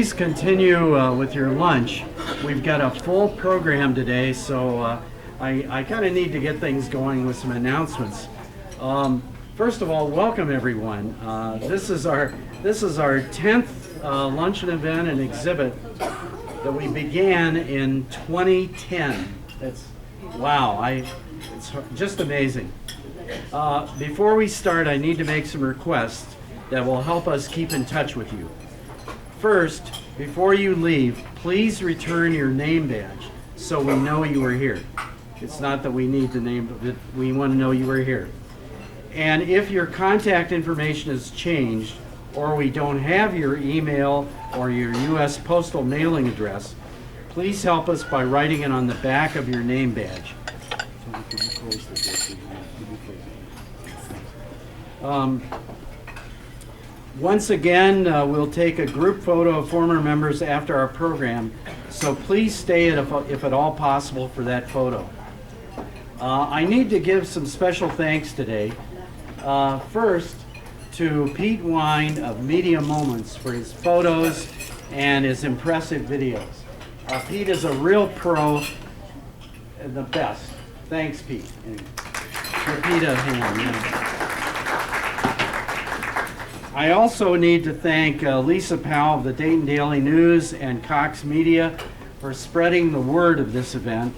please continue with your lunch. We've got a full program today, so I kind of need to get things going with some announcements. First of all, welcome everyone. This is our 10th luncheon event and exhibit that we began in 2010. Wow, it's just amazing. Before we start, I need to make some requests that will help us keep in touch with you. First, before you leave, please return your name badge so we know you were here. It's not that we need the name, but we want to know you were here. And if your contact information has changed, or we don't have your email or your U.S. postal mailing address, please help us by writing it on the back of your name badge. Once again, we'll take a group photo of former members after our program, so please stay if at all possible for that photo. I need to give some special thanks today. First, to Pete Wine of Media Moments for his photos and his impressive videos. Pete is a real pro and the best. Thanks, Pete. Give Pete a hand. Yeah. I also need to thank Lisa Powell of the Dayton Daily News and Cox Media for spreading the word of this event.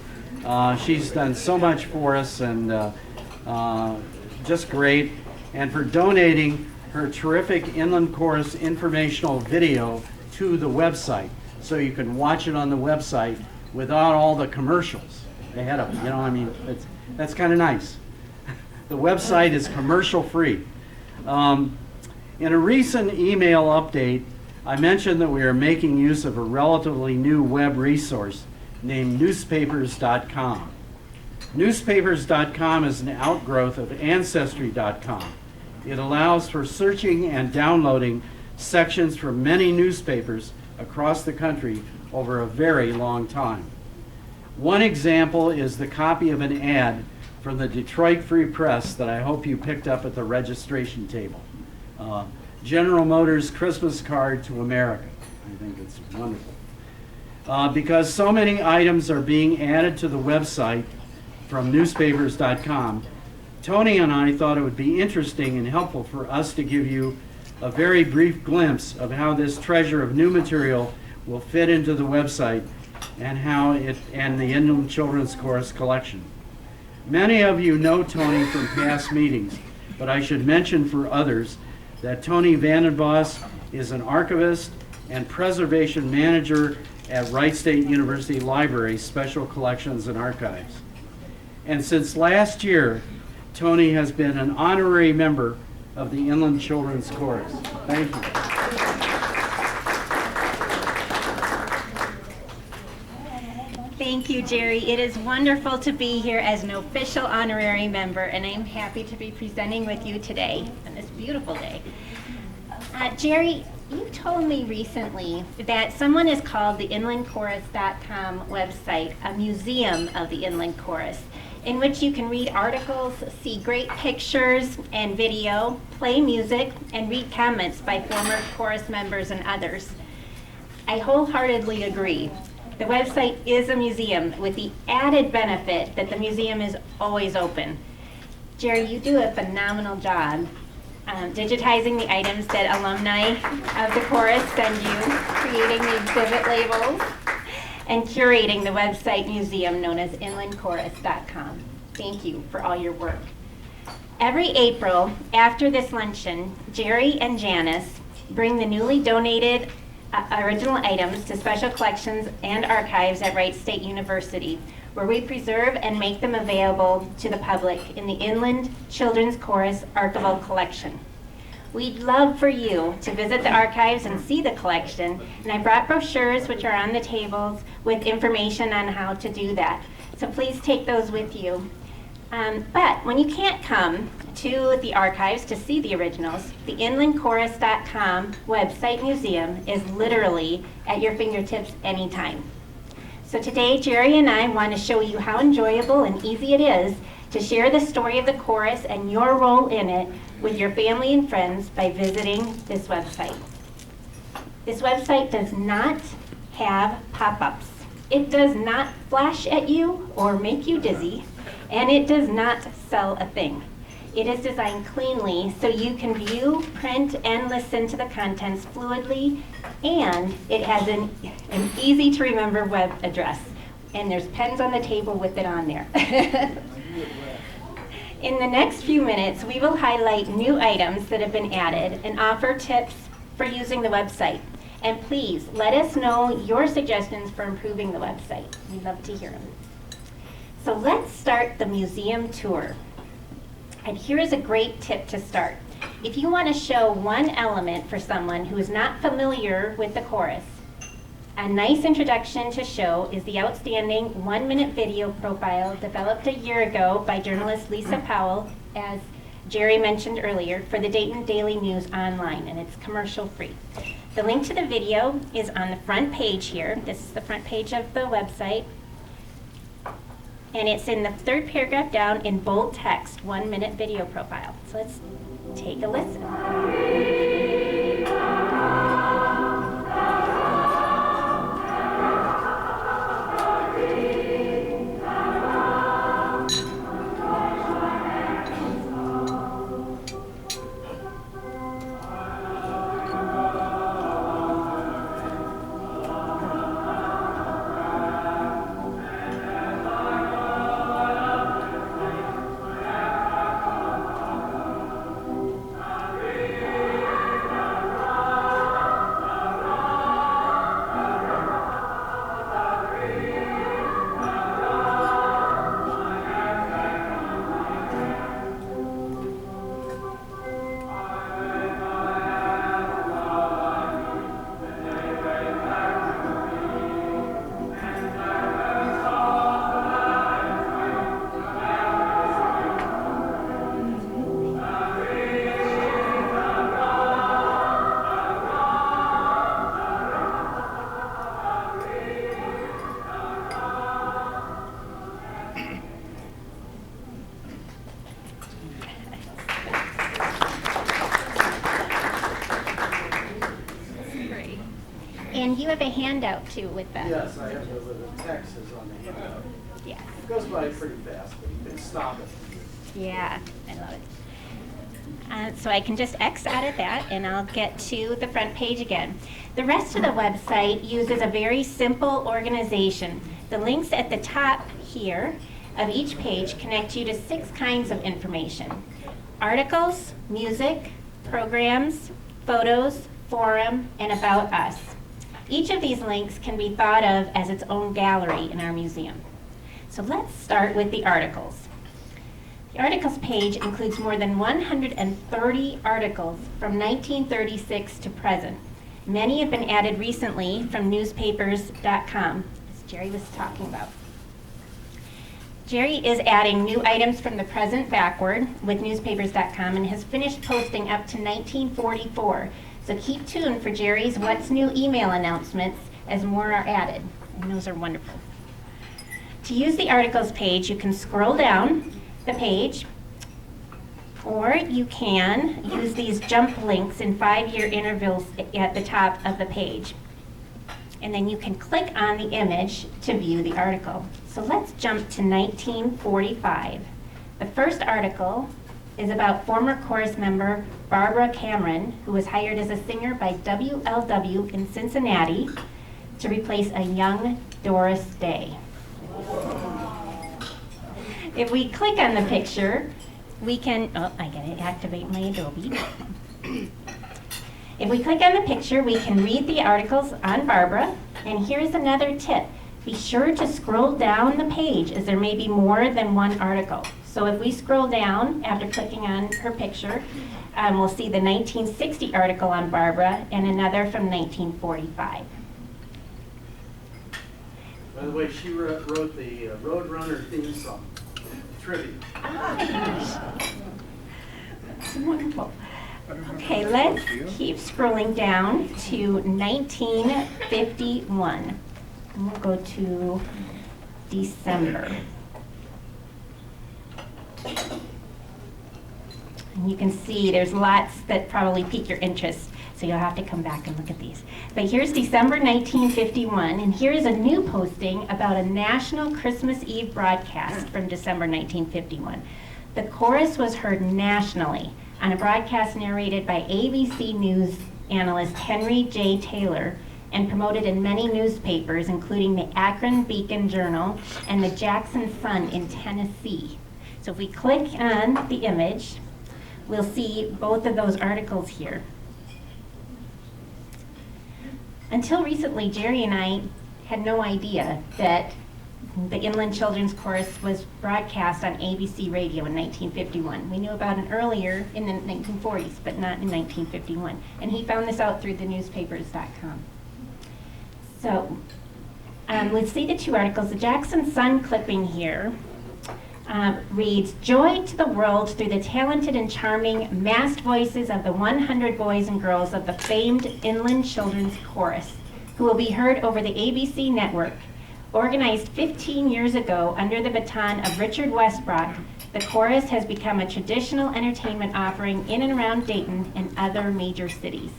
She's done so much for us and just great, and for donating her terrific Inland Chorus informational video to the website so you can watch it on the website without all the commercials. They had that's kind of nice. The website is commercial free. In a recent email update, I mentioned that we are making use of a relatively new web resource named newspapers.com. Newspapers.com is an outgrowth of Ancestry.com. It allows for searching and downloading sections from many newspapers across the country over a very long time. One example is the copy of an ad from the Detroit Free Press that I hope you picked up at the registration table. General Motors Christmas Card to America. I think it's wonderful. Because so many items are being added to the website from newspapers.com, Tony and I thought it would be interesting and helpful for us to give you a very brief glimpse of how this treasure of new material will fit into the website and how it and the Inland Children's Chorus collection. Many of you know Tony from past meetings, but I should mention for others that Tony Vandenbos is an archivist and preservation manager at Wright State University Library Special Collections and Archives. And since last year, Tony has been an honorary member of the Inland Children's Chorus. Thank you. Thank you, Jerry. It is wonderful to be here as an official honorary member, and I'm happy to be presenting with you today on this beautiful day. Jerry, you told me recently that someone has called the inlandchorus.com website a museum of the Inland Chorus, in which you can read articles, see great pictures and video, play music, and read comments by former chorus members and others. I wholeheartedly agree. The website is a museum with the added benefit that the museum is always open. Jerry, you do a phenomenal job digitizing the items that alumni of the chorus send you, creating the exhibit labels, and curating the website museum known as inlandchorus.com. Thank you for all your work. Every April, after this luncheon, Jerry and Janice bring the newly donated original items to special collections and archives at Wright State University, where we preserve and make them available to the public in the Inland Children's Chorus Archival Collection. We'd love for you to visit the archives and see the collection, and I brought brochures which are on the tables with information on how to do that. So please take those with you. But when you can't come to the archives to see the originals, the inlandchorus.com website museum is literally at your fingertips anytime. So today, Jerry and I want to show you how enjoyable and easy it is to share the story of the chorus and your role in it with your family and friends by visiting this website. This website does not have pop-ups. It does not flash at you or make you dizzy, and it does not sell a thing. It is designed cleanly so you can view, print, and listen to the contents fluidly, and it has an easy-to-remember web address. And there's pens on the table with it on there. In the next few minutes, we will highlight new items that have been added and offer tips for using the website. And please, let us know your suggestions for improving the website. We'd love to hear them. So let's start the museum tour. And here is a great tip to start. If you want to show one element for someone who is not familiar with the chorus, a nice introduction to show is the outstanding 1-minute video profile developed a year ago by journalist Lisa Powell, as Jerry mentioned earlier, for the Dayton Daily News Online, and it's commercial free. The link to the video is on the front page here. This is the front page of the website. And it's in the third paragraph down in bold text, 1-minute video profile. So let's take a listen. And you have a handout too with that. Yes, I have the text is on the handout. Yeah. It goes by pretty fast, but you can stop it. Yeah, I love it. So I can just X out of that and I'll get to the front page again. The rest of the website uses a very simple organization. The links at the top here of each page connect you to 6 kinds of information: articles, music, programs, photos, forum, and about us. Each of these links can be thought of as its own gallery in our museum. So let's start with the articles. The articles page includes more than 130 articles from 1936 to present. Many have been added recently from newspapers.com, as Jerry was talking about. Jerry is adding new items from the present backward with newspapers.com and has finished posting up to 1944. So keep tuned for Jerry's What's New email announcements as more are added, and those are wonderful. To use the articles page, you can scroll down the page, or you can use these jump links in 5-year intervals at the top of the page. And then you can click on the image to view the article. So let's jump to 1945. The first article is about former chorus member Barbara Cameron, who was hired as a singer by WLW in Cincinnati to replace a young Doris Day. If we click on the picture, we can, I gotta activate my Adobe. If we click on the picture, we can read the articles on Barbara. And here's another tip. Be sure to scroll down the page, as there may be more than one article. So if we scroll down after clicking on her picture, we'll see the 1960 article on Barbara and another from 1945. By the way, she wrote the Roadrunner theme song. Trivia. That's wonderful. Okay, let's keep scrolling down to 1951. And we'll go to December. And you can see there's lots that probably pique your interest, so you'll have to come back and look at these. But here's December 1951, and here's a new posting about a national Christmas Eve broadcast from December 1951. The chorus was heard nationally on a broadcast narrated by ABC News analyst Henry J. Taylor and promoted in many newspapers, including the Akron Beacon Journal and the Jackson Sun in Tennessee. So if we click on the image, we'll see both of those articles here. Until recently, Jerry and I had no idea that the Inland Children's Chorus was broadcast on ABC Radio in 1951. We knew about it earlier in the 1940s, but not in 1951. And he found this out through the newspapers.com. So let's see the two articles. The Jackson Sun clipping here reads, "Joy to the world through the talented and charming massed voices of the 100 boys and girls of the famed Inland Children's Chorus, who will be heard over the ABC network. Organized 15 years ago under the baton of Richard Westbrook, the chorus has become a traditional entertainment offering in and around Dayton and other major cities."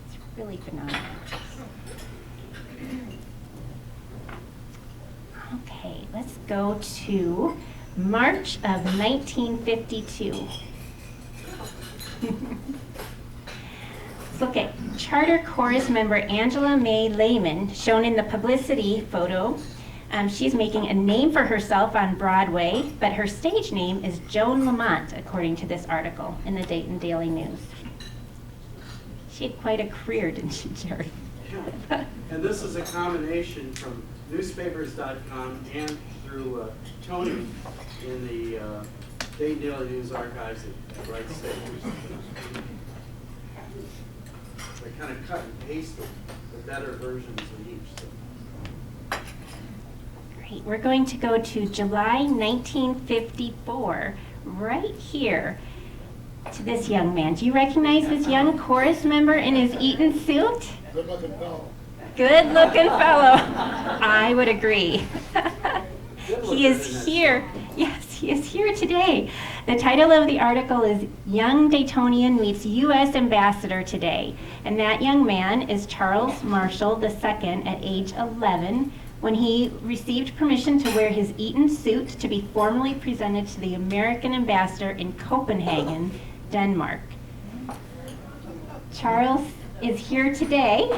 It's really phenomenal. Okay, let's go to March of 1952. Let's look at charter chorus member Angela Mae Lehman, shown in the publicity photo. She's making a name for herself on Broadway, but her stage name is Joan Lamont, according to this article in the Dayton Daily News. She had quite a career, didn't she, Jerry? And this is a combination from newspapers.com and through Tony in the Dayton Daily News archives at Wright State. They kind of cut and pasted the better versions of each. So. Great. We're going to go to July 1954, right here, to this young man. Do you recognize this young chorus member in his Eton suit? Good-looking fellow. Good-looking fellow. I would agree. He is here. Yes, he is here today. The title of the article is "Young Daytonian Meets U.S. Ambassador Today." And that young man is Charles Marshall II at age 11 when he received permission to wear his Eton suit to be formally presented to the American ambassador in Copenhagen, Denmark. Charles is here today.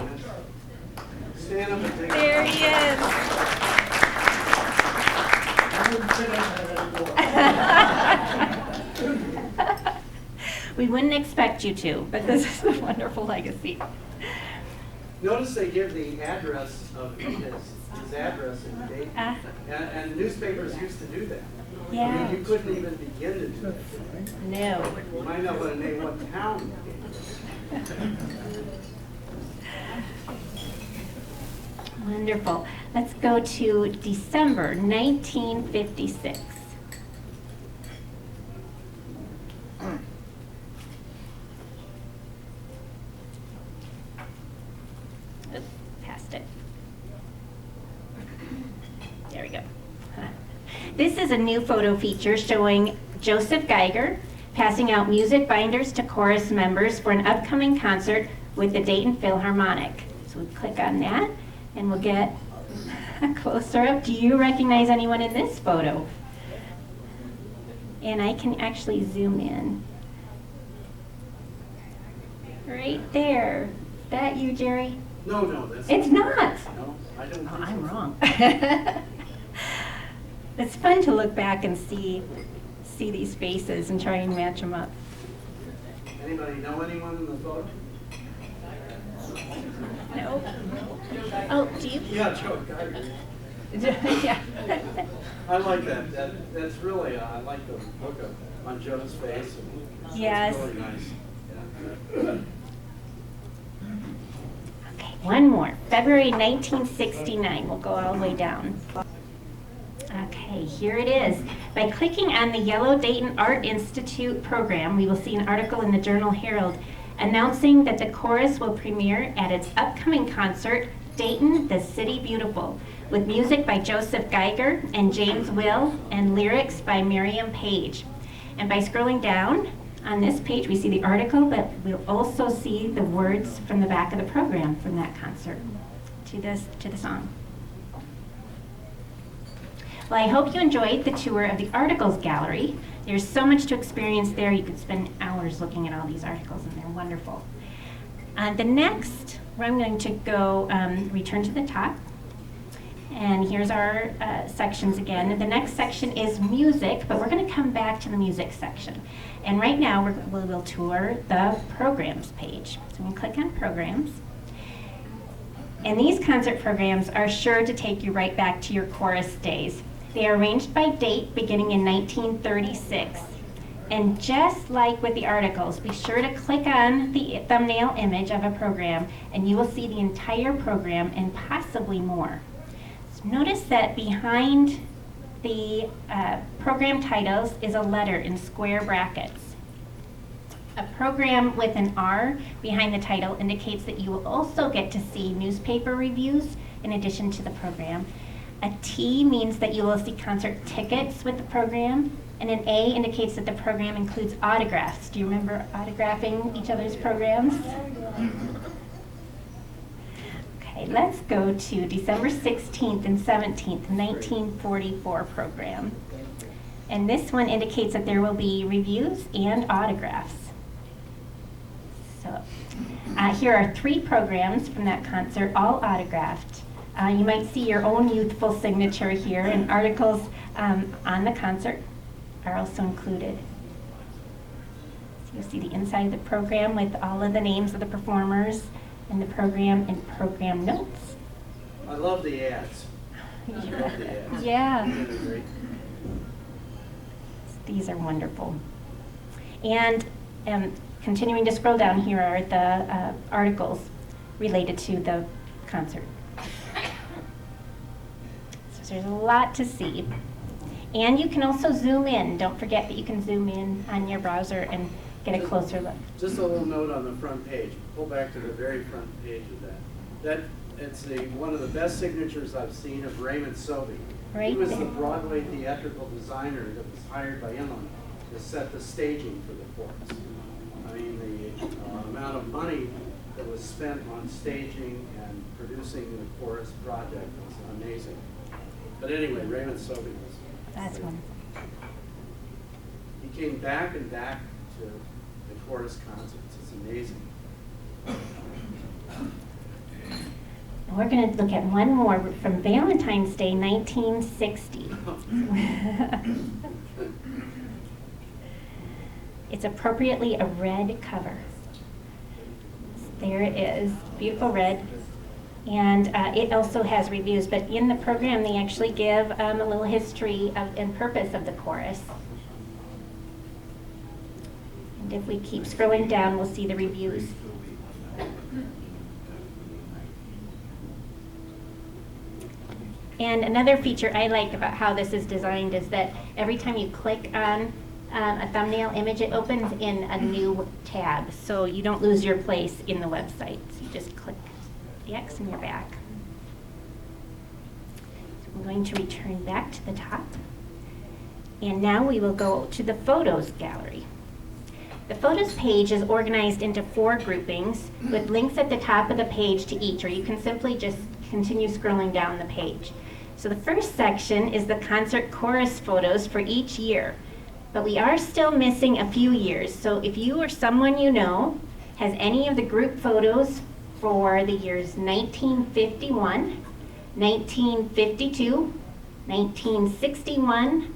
Stand up and take There he is. We wouldn't expect you to, but this is a wonderful legacy. Notice they give the address of his address in Dayton. And newspapers used to do that. Yeah. I mean, you couldn't even begin to do that. No. You might not want to name what town. Wonderful. Let's go to December 1956. Oops, passed it. There we go. This is a new photo feature showing Joseph Geiger passing out music binders to chorus members for an upcoming concert with the Dayton Philharmonic. So we click on that and we'll get a closer up. Do you recognize anyone in this photo? And I can actually zoom in. Right there. Is that you, Jerry? No, that's It's not. No, I don't. Oh, think I'm so. wrong. It's fun to look back and see these faces and try and match them up. Anybody know anyone in the photo? No? Oh, do you? Yeah, Joe Geiger. Yeah. I like that. That's really, I like the look on Joe's face. Yes. It's really nice. Yeah. Okay, one more. February 1969. We'll go all the way down. Okay, here it is. By clicking on the yellow Dayton Art Institute program, we will see an article in the Journal Herald announcing that the chorus will premiere at its upcoming concert, Dayton, the City Beautiful, with music by Joseph Geiger and James Will and lyrics by Miriam Page. And by scrolling down, On this page, we see the article, but we'll also see the words from the back of the program from that concert to the song. Well, I hope you enjoyed the tour of the articles gallery. There's so much to experience there. You could spend hours looking at all these articles, and they're wonderful. The next, I'm going to go return to the top. And here's our sections again. The next section is music, but we're going to come back to the music section. And right now, we will tour the programs page. So I'm going to click on programs. And these concert programs are sure to take you right back to your chorus days. They are arranged by date beginning in 1936. And just like with the articles, be sure to click on the thumbnail image of a program and you will see the entire program and possibly more. So notice that behind the program titles is a letter in square brackets. A program with an R behind the title indicates that you will also get to see newspaper reviews in addition to the program. A T means that you will see concert tickets with the program, and an A indicates that the program includes autographs. Do you remember autographing each other's programs? Okay, let's go to December 16th and 17th, 1944 program. And this one indicates that there will be reviews and autographs. So here are 3 programs from that concert, all autographed. You might see your own youthful signature here, and articles on the concert are also included. So you'll see the inside of the program with all of the names of the performers and the program and program notes. I love the ads. I love the ads. Yeah. They're great. These are wonderful. And continuing to scroll down, here are the articles related to the concert. So there's a lot to see. And you can also zoom in. Don't forget that you can zoom in on your browser and get a closer look. Just a little note on the front page. Pull back to the very front page of that. It's one of the best signatures I've seen of Raymond Sobey. Right He was there. the Broadway theatrical designer that was hired by Inland to set the staging for the chorus. I mean, the amount of money that was spent on staging and producing the chorus project was amazing. But anyway, Raymond Sobey was. That's one. He came back and back to the chorus concerts. It's amazing. We're going to look at one more from Valentine's Day, 1960. It's appropriately a red cover. There it is, beautiful red. And it also has reviews, but in the program they actually give a little history and purpose of the chorus. And if we keep scrolling down, we'll see the reviews. And another feature I like about how this is designed is that every time you click on a thumbnail image, it opens in a new tab, so you don't lose your place in the website. So you just click the X and you're back. So I'm going to return back to the top. And now we will go to the photos gallery. The photos page is organized into 4 groupings with links at the top of the page to each, or you can simply just continue scrolling down the page. So the first section is the concert chorus photos for each year, but we are still missing a few years. So if you or someone you know has any of the group photos for the years 1951, 1952, 1961,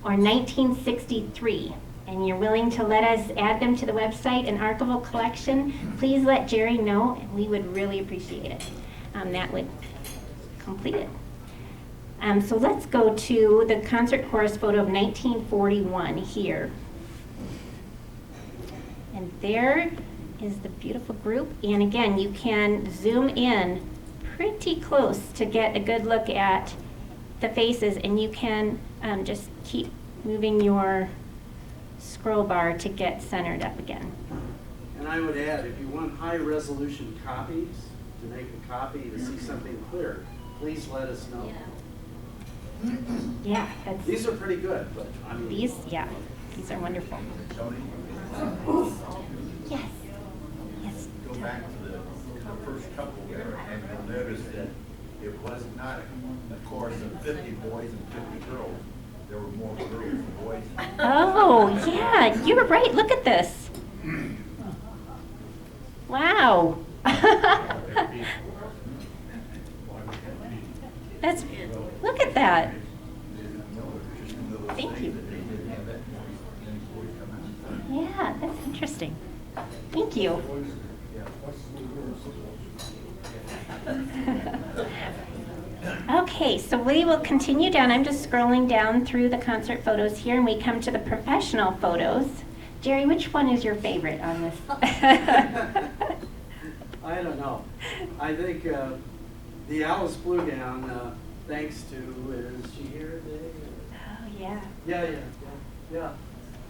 or 1963, and you're willing to let us add them to the website and archival collection, please let Jerry know, and we would really appreciate it. That would complete it. So let's go to the concert chorus photo of 1941 here. And there is the beautiful group. And again, you can zoom in pretty close to get a good look at the faces, and you can just keep moving your scroll bar to get centered up again. And I would add, if you want high resolution copies, to make a copy to see something clear, please let us know. Yeah, that's These are pretty good, but I mean. these, yeah. These are wonderful. Tony, Yes. Yes. go back to the first couple there, and you'll notice that it was not a chorus of 50 boys and 50 girls. There were more girls than boys. Oh, yeah, you were right. Look at this. Wow. That's, look at that. Thank you. Yeah, that's interesting. Thank you. Okay, so we will continue down. I'm just scrolling down through the concert photos here, and we come to the professional photos. Jerry, which one is your favorite on this? I don't know. I think the Alice Blue Gown, thanks to, is she here today? Oh, yeah.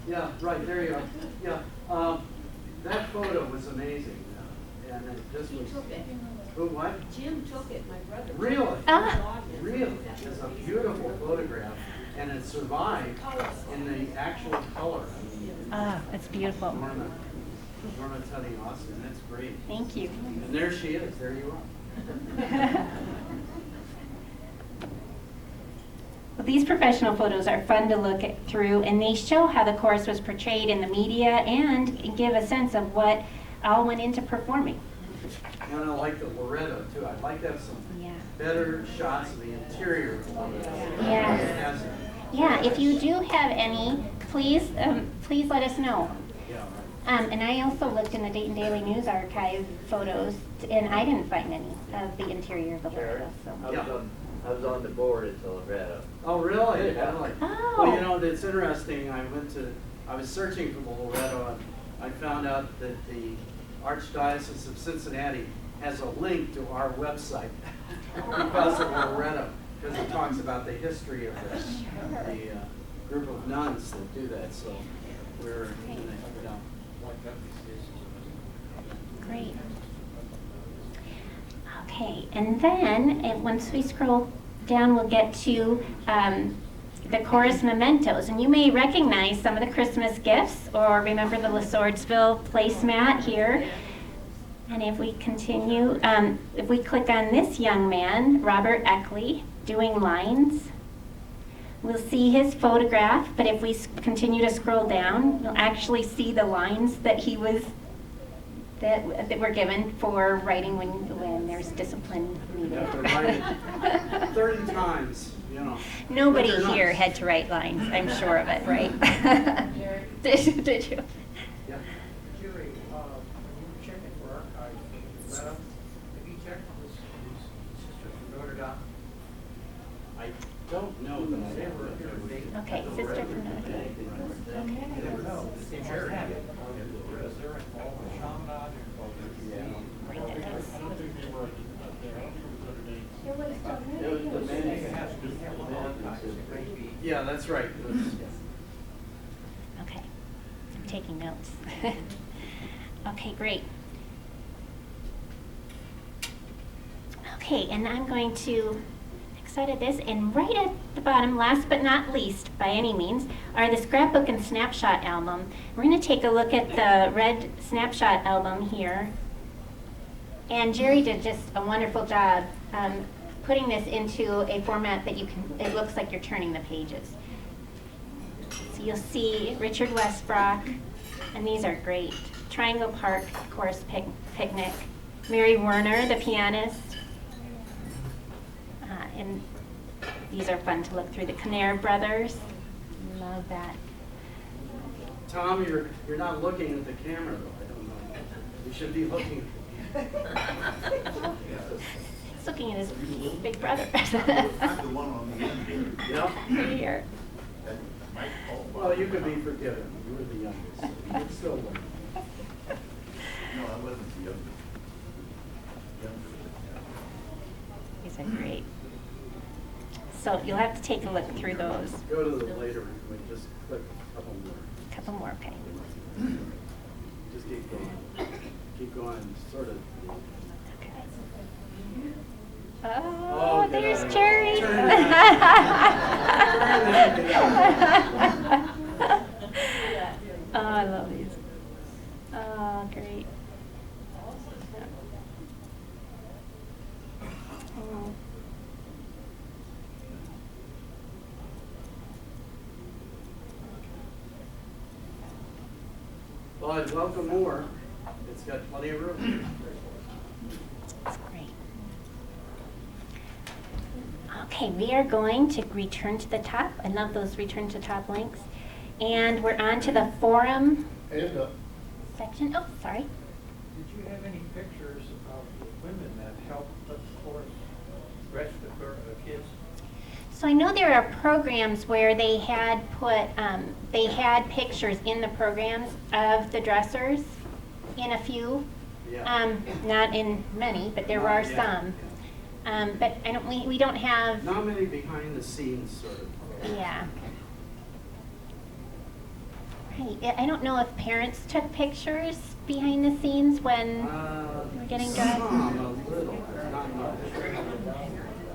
Yeah, right, there you are. Yeah, that photo was amazing, and it just was. Who, what? Jim took it, my brother. Really? Ah. Really? It's a beautiful photograph, and it survived in the actual color. Ah, that's beautiful. Norma Tutty Austin, that's great. Thank you. And there she is, there you are. Well, these professional photos are fun to look through, and they show how the chorus was portrayed in the media and give a sense of what all went into performing. And I like the Loretto too. I'd like to have some Yeah. better shots of the interior of it. Yes. Yeah, if you do have any, please let us know. Yeah. And I also looked in the Dayton Daily News archive photos, and I didn't find any of the interior of the Loretto. So. I was on the board at the Loretto. Oh, really? Yeah. Really? Oh. Well, you know, it's interesting. I was searching for the Loretto, and I found out that the Archdiocese of Cincinnati has a link to our website because of Loretto, because it talks about the history of the group of nuns that do that. So we're, Great. Okay, and then once we scroll down, we'll get to the chorus mementos. And you may recognize some of the Christmas gifts or remember the LaSwordsville placemat here. And if we continue, if we click on this young man, Robert Eckley, doing lines, we'll see his photograph, but if we continue to scroll down, you'll actually see the lines that he was that were given for writing when there's discipline needed. you have to write it 30 times, you know. Nobody But they're here nice. had to write lines, I'm sure of it, right? Did you? Yeah. Jerry, when you were checking for archives, have you checked with Sister from Notre Dame? I don't know that I ever. Okay, Sister from Notre Dame. You never know. Jerry, because they're involved with Chaminade, they're involved with Bring it up. I don't think they were up there. I don't think it was Notre Dame. It was the man. It has to do with archives, maybe. Yeah, that's right. It was- Okay, I'm taking notes. Okay, great. Okay, and I'm going to exit at this, and right at the bottom, last but not least, by any means, are the scrapbook and snapshot album. We're going to take a look at the red snapshot album here. And Jerry did just a wonderful job putting this into a format that it looks like you're turning the pages. So you'll see Richard Westbrook, and these are great. Triangle Park Chorus Picnic. Mary Werner, the pianist. And these are fun to look through. The Canare Brothers. Love that. Tom, you're not looking at the camera though. I don't know. You should be looking. He's looking at his big brother. I'm the one on the end here. Yeah. Here. That might fall. Well, you could be forgiven. You were the youngest. So you could still look. No, I wasn't the youngest. These are great. So you'll have to take a look through those. Go to the later one. Just click a couple more. A couple more, okay. Just keep going. Keep going, sort of. Okay. Oh, Oh, get there's out of it. Jerry. Turn it Well, I'd welcome more. It's got plenty of room. That's great. Okay, we are going to return to the top. I love those return to top links. And we're on to the forum And, section. Oh, sorry. Did you have any pictures of the women that helped put the course, dress the kids? So I know there are programs where they had pictures in the programs of the dressers in a few. Yeah. Not in many, but there are some. But we don't have. Not many behind the scenes sort of. Yeah. Right. I don't know if parents took pictures behind the scenes when you were getting dressed. Some, a little, not much.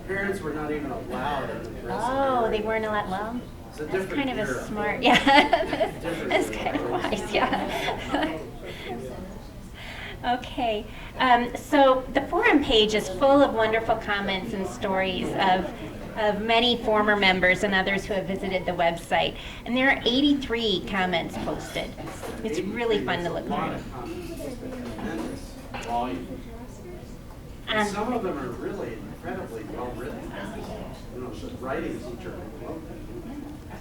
Parents were not even allowed in the dressing Oh, they area. weren't allowed. Well, It's a that's different kind of a era. smart. Yeah. That's Different kind of era. wise. Yeah. Okay, so the forum page is full of wonderful comments and stories of many former members and others who have visited the website. And there are 83 comments posted. It's really fun to look There's a lot through. of comments. It's a tremendous volume. And some of them are really incredibly well written. You know, the writings each are well.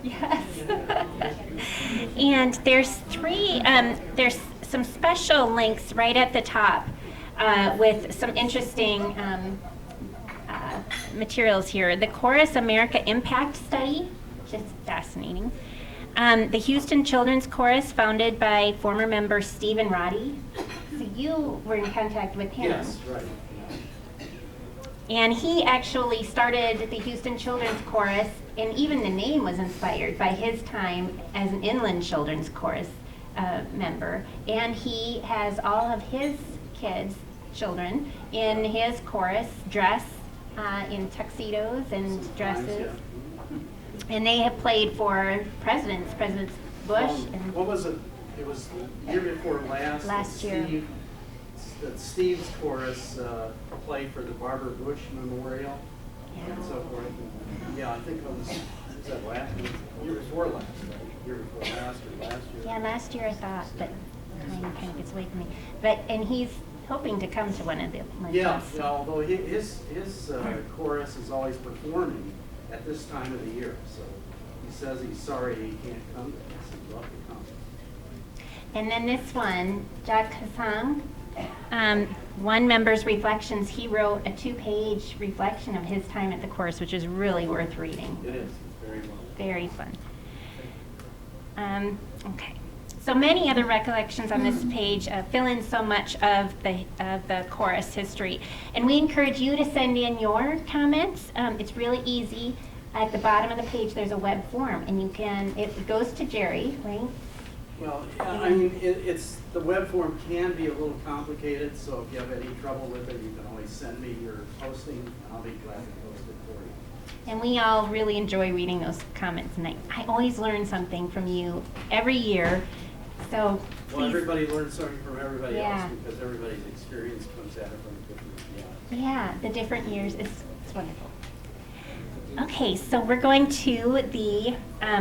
Yes. And there's there's some special links right at the top with some interesting materials here. The Chorus America Impact Study, just fascinating. The Houston Children's Chorus, founded by former member Stephen Roddy. So you were in contact with him. Yes, right. And he actually started the Houston Children's Chorus, and even the name was inspired by his time as an Inland Children's Chorus member. And he has all of his children, in his chorus dress in tuxedos and dresses. And they have played for President Bush. And What was it? It was the year before last. Last year. Steve's chorus played for the Barbara Bush Memorial Yeah. and so forth. Yeah, I think it was that last year before last, right? Year before last or last year. Yeah, last year I thought, but time kind of gets away from me. And he's hoping to come to one of the Yeah, luncheons. yeah, although his chorus is always performing at this time of the year, so he says he's sorry he can't come to this. He'd love to come. And then this one, Jack Hassang, one member's reflections, he wrote a 2-page reflection of his time at the course, which is really worth reading. It is, it's very well. Very fun. Okay. So many other recollections on this page fill in so much of the chorus history. And we encourage you to send in your comments. It's really easy. At the bottom of the page, there's a web form, and it goes to Jerry, right? Well, I mean, the web form can be a little complicated, so if you have any trouble with it, you can always send me your posting, and I'll be glad to post it for you. And we all really enjoy reading those comments, and I always learn something from you every year. So please. Well, everybody learns something from everybody Yeah. else, because everybody's experience comes at it from different, Yeah, the different years, it's wonderful. Okay, so we're going to the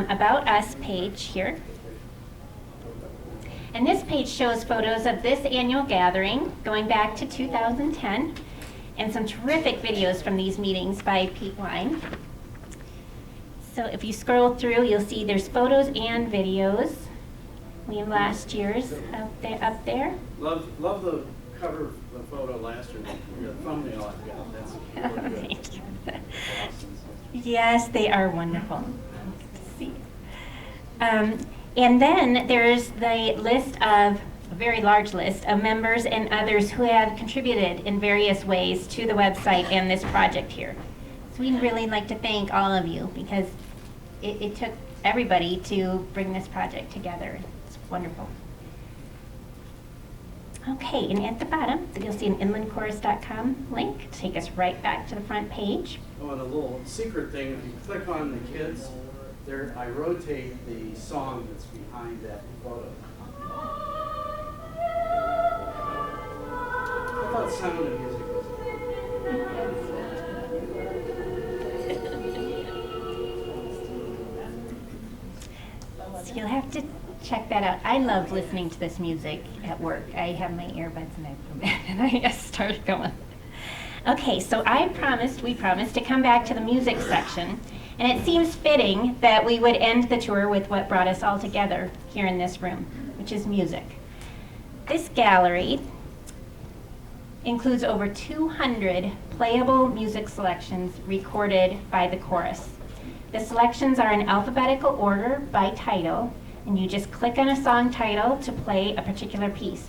About Us page here. And this page shows photos of this annual gathering going back to 2010 and some terrific videos from these meetings by Pete Wine. So if you scroll through, you'll see there's photos and videos. We have last year's up there. Love the cover, the photo last year, the thumbnail I've got, that's really good. Thank you. Awesome. Yes, they are wonderful. Let's see. And then there's the list of, a very large list of members and others who have contributed in various ways to the website and this project here. So we'd really like to thank all of you, because it took everybody to bring this project together. It's wonderful. Okay, and at the bottom, you'll see an inlandchorus.com link to take us right back to the front page. Oh, and a little secret thing, if you click on the kids, there, I rotate the song that's behind that photo. I thought Sound of Music was. So you'll have to check that out. I love listening to this music at work. I have my earbuds and I put them in and I just start going. Okay, so we promised to come back to the music section, and it seems fitting that we would end the tour with what brought us all together here in this room, which is music. This gallery includes over 200 playable music selections recorded by the chorus. The selections are in alphabetical order by title, and you just click on a song title to play a particular piece.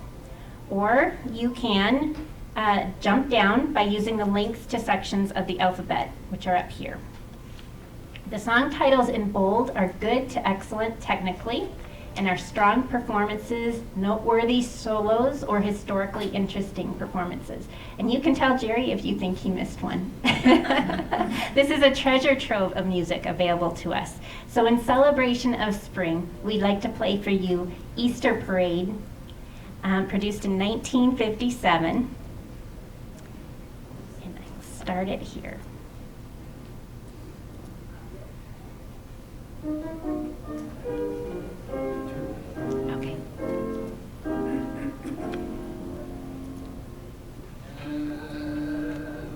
Or you can jump down by using the links to sections of the alphabet, which are up here. The song titles in bold are good to excellent technically, and are strong performances, noteworthy solos, or historically interesting performances. And you can tell Jerry if you think he missed one. This is a treasure trove of music available to us. So in celebration of spring, we'd like to play for you Easter Parade, produced in 1957. And I will start it here. Okay.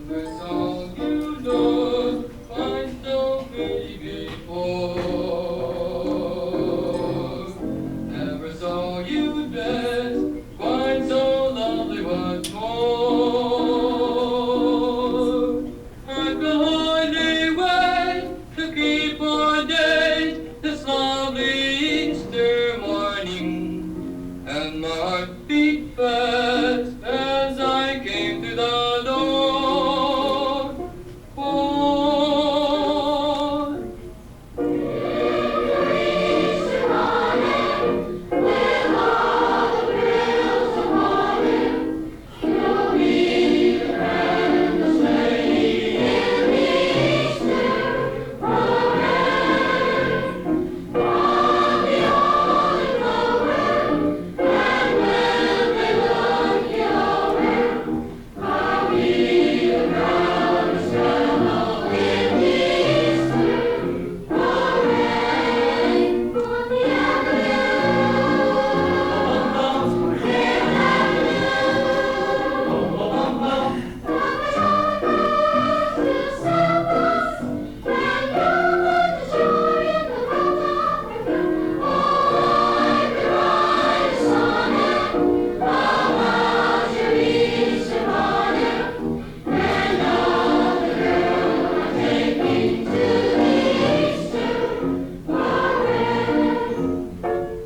Every song you know finds no way before. Every song you dance finds so lovely once more. And behind a way to keep on days this lovely Easter morning, and my heart beat fast as I came to the door. For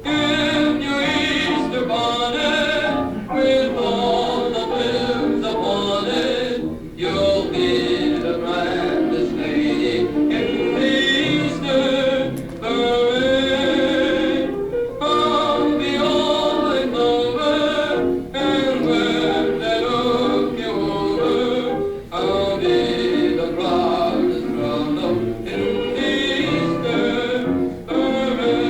in your Easter bonnet, with all the blooms upon it, you'll be the grandest lady in the Easter parade. I'll be all in clover, and when they look you over, I'll be the proudest fellow in the Easter parade.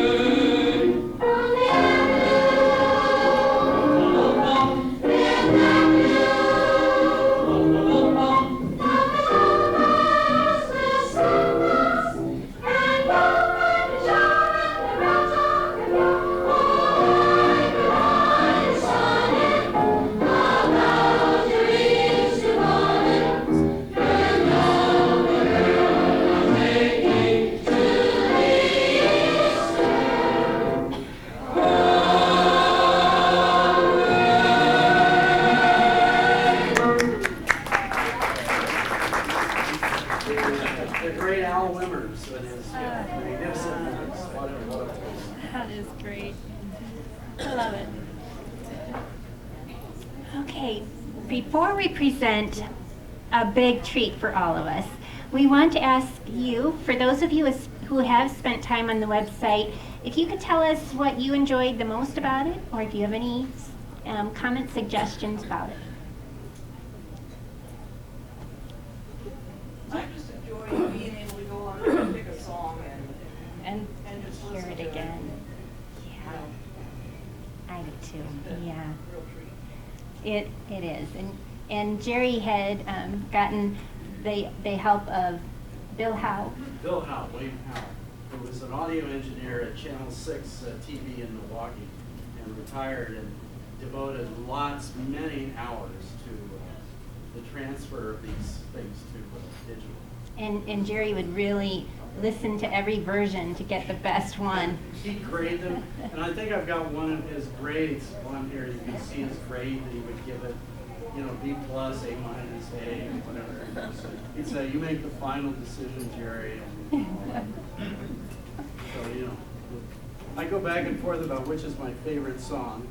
The great Al Wimmers with his magnificent voice. What a voice. That is great. I love it. Okay, before we present a big treat for all of us, we want to ask you, for those of you who have spent time on the website, if you could tell us what you enjoyed the most about it, or if you have any comments, suggestions about it. I just enjoy being able to go on and pick a song And and just hear listen it to it. again. You Yeah, know, I do too. Yeah. real treat. It is, and Jerry had gotten the help of Bill Howe, Bill Howe, William Howe. who was an audio engineer at Channel 6 TV in Milwaukee, and retired and devoted many hours to the transfer of these things to digital. And Jerry would really listen to every version to get the best one. He'd grade them, and I think I've got one of his grades on here. You can see his grade that he would give it, you know, B+, A-, A, whatever. He'd say, you make the final decision, Jerry. So, you know, I go back and forth about which is my favorite song.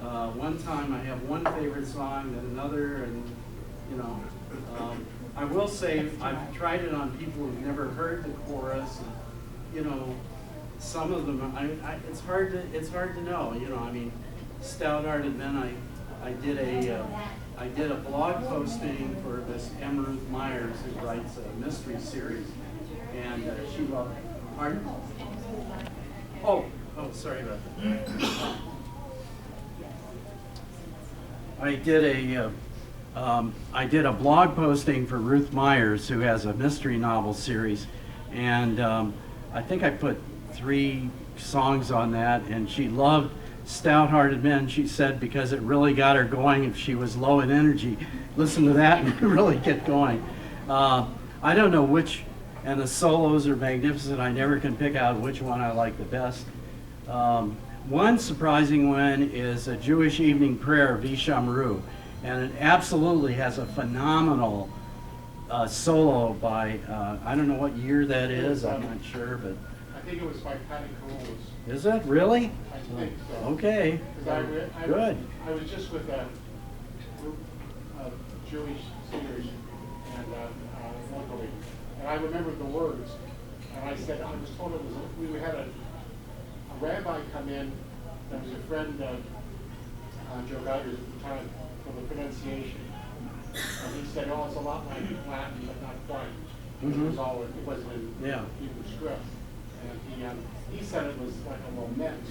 One time I have one favorite song, then another, and, you know, I will say I've tried it on people who've never heard the chorus, and, you know, some of them, it's hard to know, you know. I mean, Stout-Hearted Men, I did a blog posting for this M. Ruth Myers, who writes a mystery series, and she loved it. Pardon? Oh, sorry about that. I did a blog posting for Ruth Myers, who has a mystery novel series, and I think I put 3 songs on that, and she loved Stout-Hearted Men, she said, because it really got her going if she was low in energy. Listen to that and really get going. I don't know which, and the solos are magnificent. I never can pick out which one I like the best. One surprising one is a Jewish Evening Prayer, Vishamru, and it absolutely has a phenomenal solo by, I don't know what year that is, I'm not sure, but. I think it was by Patty Carolus. Is it really? I think so. Okay, 'Cause good. I was just with a group of Jewish singers and locally, and I remembered the words, and I said, I was told it was, we had a rabbi come in that was a friend of Joe Geiger's at the time for the pronunciation, and he said, oh, it's a lot like Latin, but not quite. It wasn't in Hebrew script. And he said it was like a lament.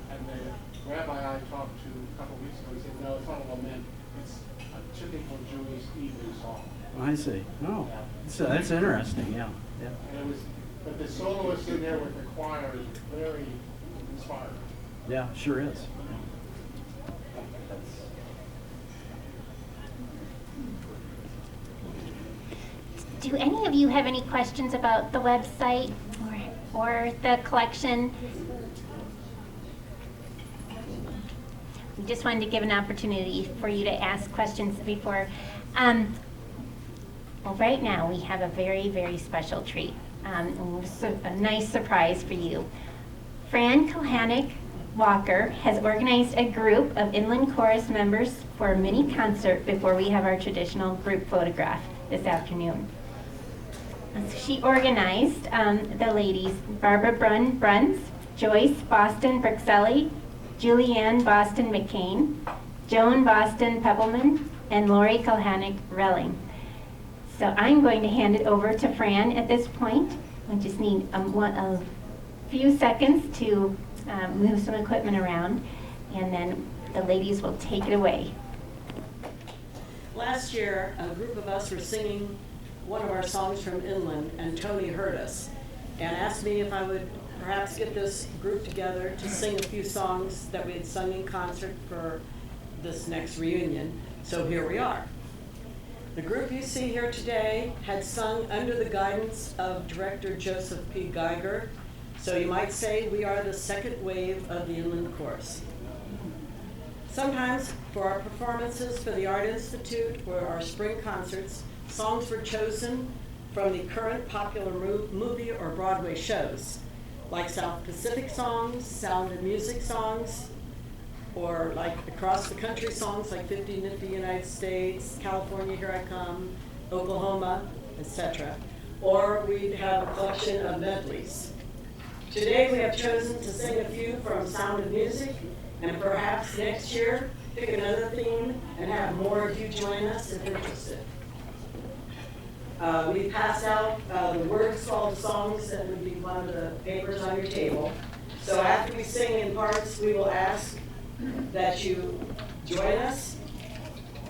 And the rabbi I talked to a couple of weeks ago, he said, no, it's not a lament. It's a typical Jewish evening song. I see. Oh, so that's interesting. Yeah. And it was, but the soloist in there with the choir is very inspiring. Yeah, sure is. Do any of you have any questions about the website or the collection? We just wanted to give an opportunity for you to ask questions before. Well, right now we have a very, very special treat, a nice surprise for you. Fran Kohanek Walker has organized a group of Inland Chorus members for a mini concert before we have our traditional group photograph this afternoon. She organized the ladies, Barbara Bruns, Joyce Boston Brixelli, Julianne Boston McCain, Joan Boston Peppelman, and Lori Kohanek Relling. So I'm going to hand it over to Fran at this point. I just need a few seconds to move some equipment around, and then the ladies will take it away. Last year, a group of us were singing one of our songs from Inland, and Tony heard us and asked me if I would perhaps get this group together to sing a few songs that we had sung in concert for this next reunion. So here we are. The group you see here today had sung under the guidance of director Joseph P. Geiger, so you might say we are the second wave of the Inland Chorus. Sometimes for our performances for the Art Institute or our spring concerts, songs were chosen from the current popular movie or Broadway shows, like South Pacific songs, Sound and Music songs, or like across the country songs like 50 Nifty United States, California Here I Come, Oklahoma, etc. Or we'd have a collection of medleys. Today we have chosen to sing a few from Sound of Music, and perhaps next year pick another theme and have more of you join us if interested. We passed out the words to all the songs that would be one of the papers on your table. So after we sing in parts, we will ask that you join us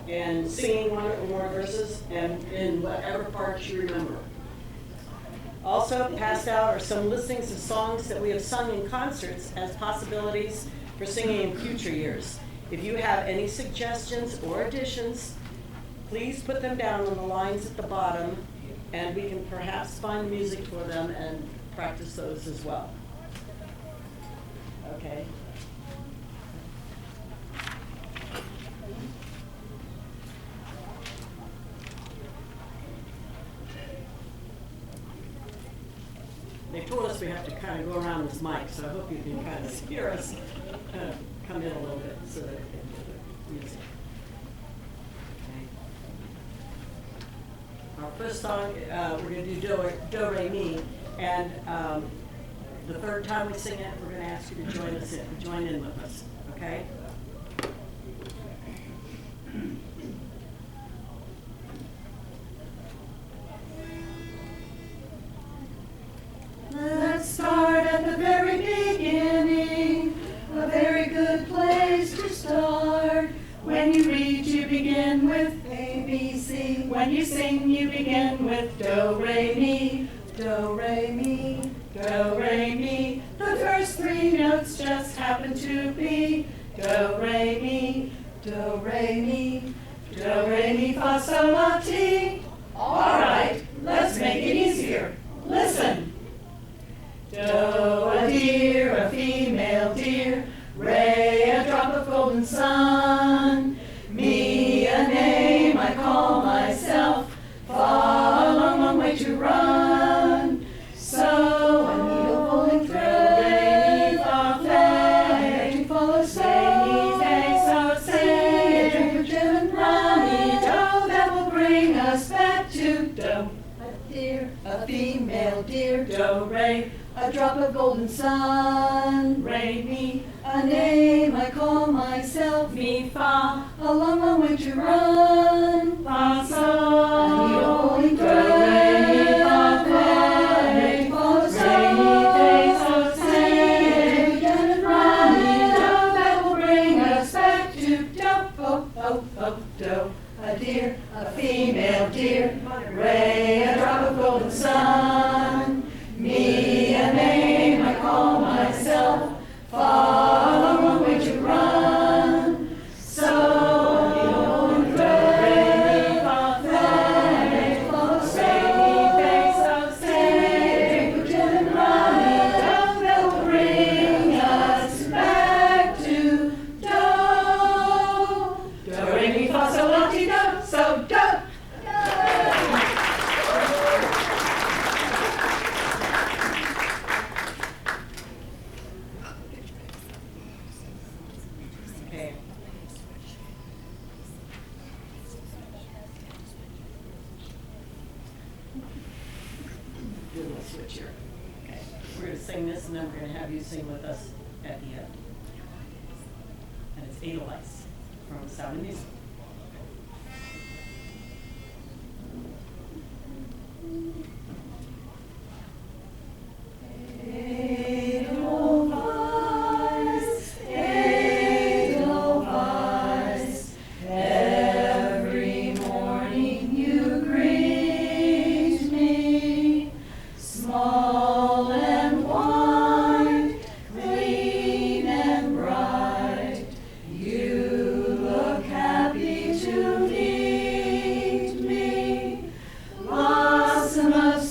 in singing one or more verses and in whatever parts you remember. Also passed out are some listings of songs that we have sung in concerts as possibilities for singing in future years. If you have any suggestions or additions, please put them down on the lines at the bottom, and we can perhaps find music for them and practice those as well. Okay. They told us we have to kind of go around this mic, so I hope you can kind of hear us come in a little bit so that we can hear the music. Okay. Our first song, we're going to do Do, Re, Mi, and the third time we sing it, we're going to ask you to join in with us, okay? Let's start at the very beginning, a very good place to start. When you read, you begin with A, B, C. When you sing, you begin with Do, Re, Mi, Do, Re, Mi, Do, Re, Mi. The first three notes just happen to be Do, Re, Mi, Do, Re, Mi, Do, Re, Mi, Fa, Sol, La, Ti. All right, let's make it easier. Listen. Do, a deer, a female deer. Re, a drop of golden sun. Mi, a name I call myself. Fa, a long, long way to run. So, a needle pulling thread. Re, mi, fa, fe, to follow so. Re, mi, fe, so, say, a drink of gin and rum. Do, that will bring us back to Do. A deer, a female deer. Do, re. A drop of golden sun, Re, Mi, a name I call myself, Mi, Fa, a long, long way to run, Fa, Sol, a needle pulling thread, Re, Mi, Fa, Fe, follow so, Re, Mi, Fe, so, say, again and run, Do, that will bring us back to Do, oh, oh, oh, Do. A deer, a female deer, Re, a drop of golden sun, Mi, a name I call myself, Fa, a long, long way to run. So, a needle and thread, Re, Mi, Fa, Fe, follow so, Re, Mi, Fe, so, say, drink of gin and rum, Do, that will bring us back to Do. Do, Re, Mi, Fa, Sol, La, Ti, Do, so Do. Okay. Do a little switch here. Okay. We're going to sing this, and then we're going to have you sing with us at the end. And it's Edelweiss from Sound of Music. Edelweiss, Edelweiss, every morning you greet me, small and white, clean and bright, you look happy to meet me, blossom of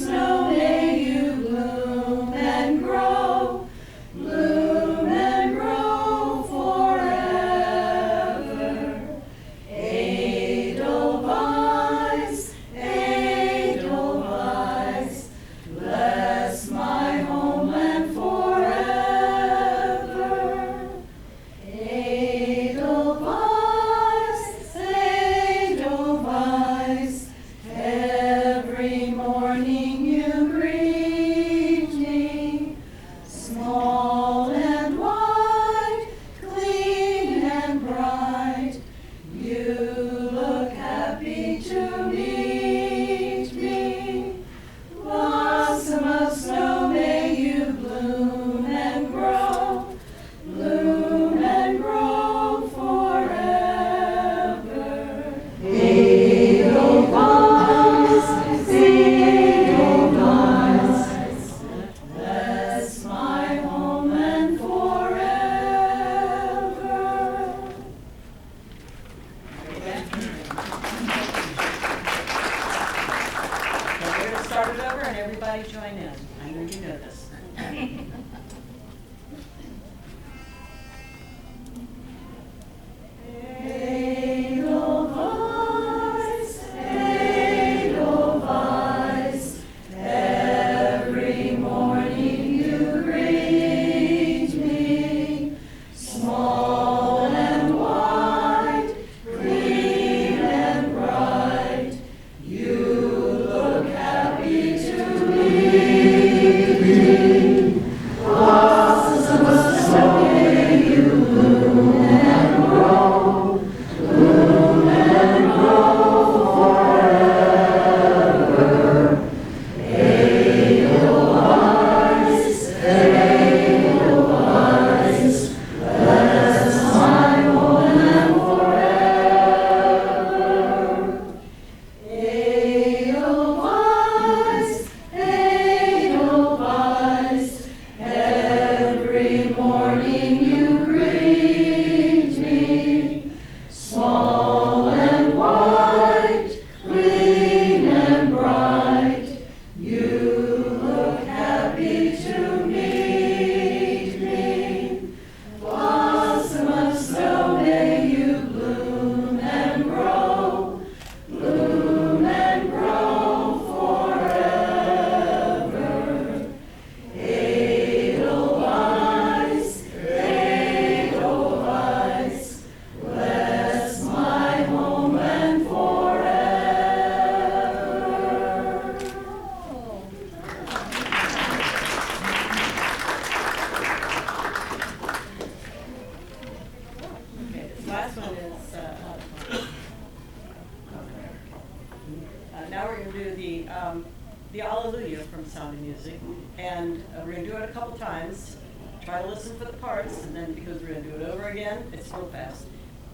Sound of Music. And we're going to do it a couple times. Try to listen for the parts, and then because we're going to do it over again, it's real fast.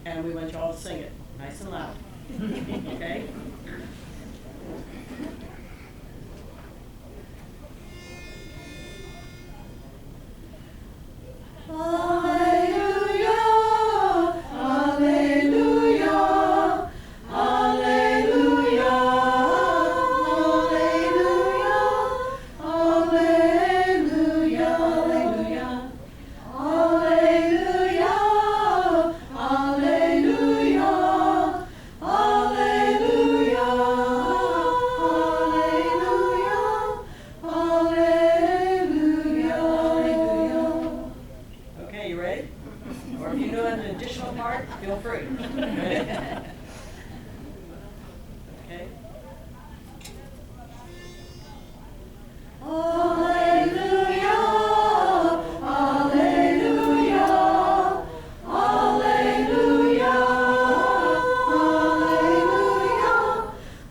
And we want you all to sing it nice and loud. Okay? Alleluia, alleluia, alleluia, alleluia, alleluia, alleluia, alleluia, alleluia, alleluia. Okay, you ready? Or if you know an additional part, feel free. Okay? Alleluia, alleluia, alleluia, alleluia,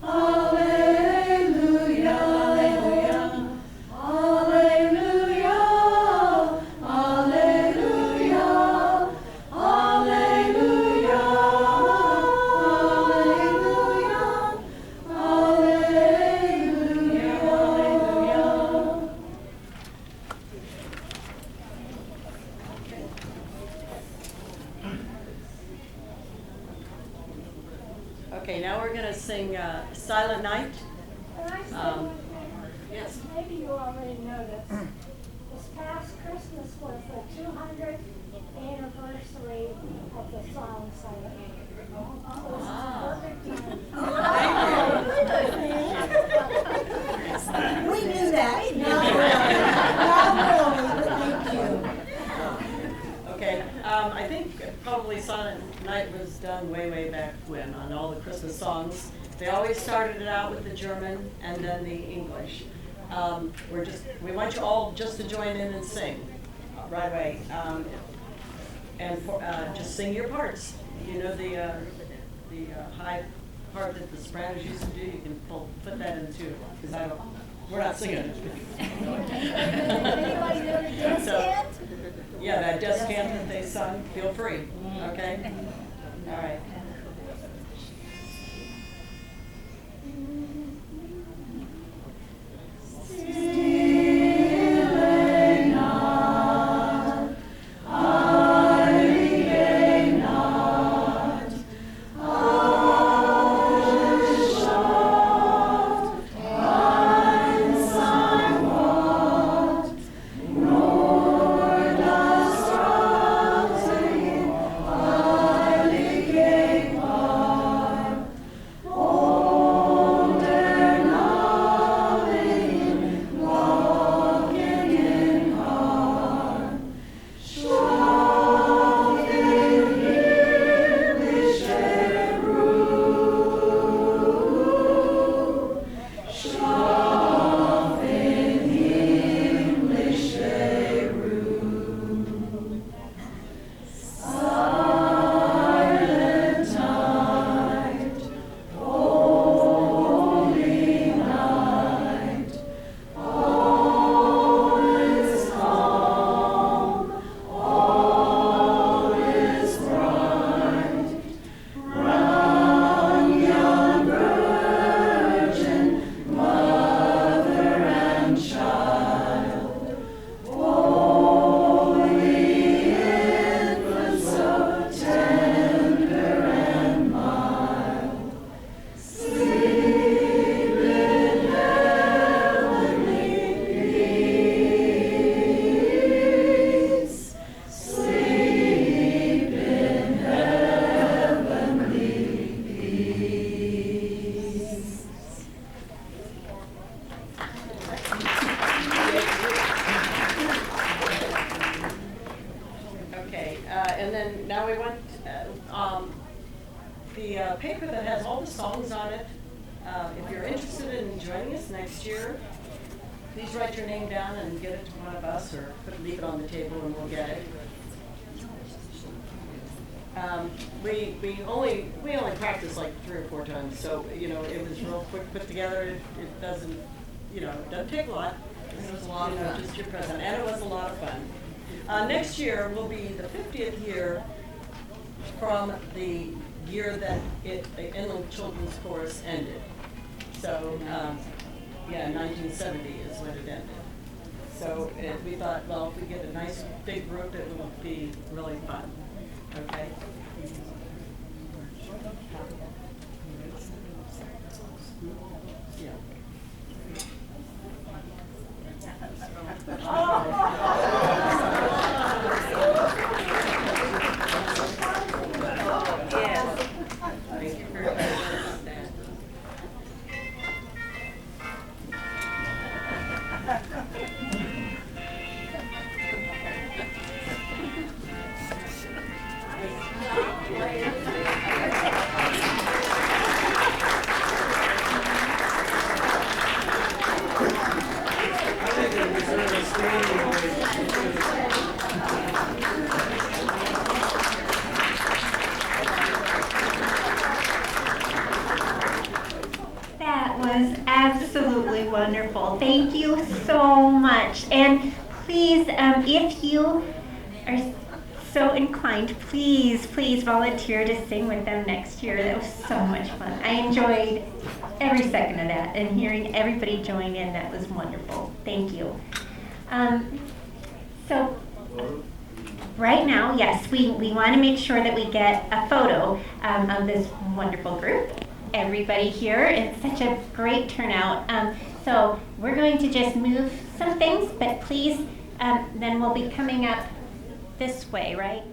alleluia, alleluia, alleluia, alleluia. Okay, now we're going to sing Silent Night. And I Um, said, Yes. maybe you already know this. This past Christmas was the 200th anniversary of the song Silent Night. So this is perfect time. We knew that. Not really, thank you. Okay, I think probably Silent Night was done way, way back when on all the Christmas songs. They always started it out with the German and then the English. We want you all just to join in and sing right away. Just sing your parts. You know the high part that the sopranos used to do, you can put that in too, because we're not singing it. Anybody know the desk So- hand? Yeah, that desk hand that they sung, feel free, okay? All right. The paper that has all the songs on it, if you're interested in joining us next year, please write your name down and get it to one of us, or leave it on the table and we'll get it. We only practiced like 3 or 4 times, so it was real quick put together. It doesn't, it doesn't take a lot. It was a lot of fun. Just your present, and it was a lot of fun. Next year will be the 50th year from the year that the Inland Children's Chorus ended. So, yeah, 1970 is when it ended. So we thought, well, if we get a nice big group, it would be really fun. Okay? Yeah. Yes. Thank you for your understanding. That was absolutely wonderful. Thank you so much. And please, if you are so inclined, please volunteer to sing with them next year. That was so much fun. I enjoyed every second of that, and hearing everybody join in, that was wonderful. Thank you. So right now, yes, we want to make sure that we get a photo of this wonderful group. Everybody here, it's such a great turnout. So we're going to just move some things, but please, then we'll be coming up this way, right?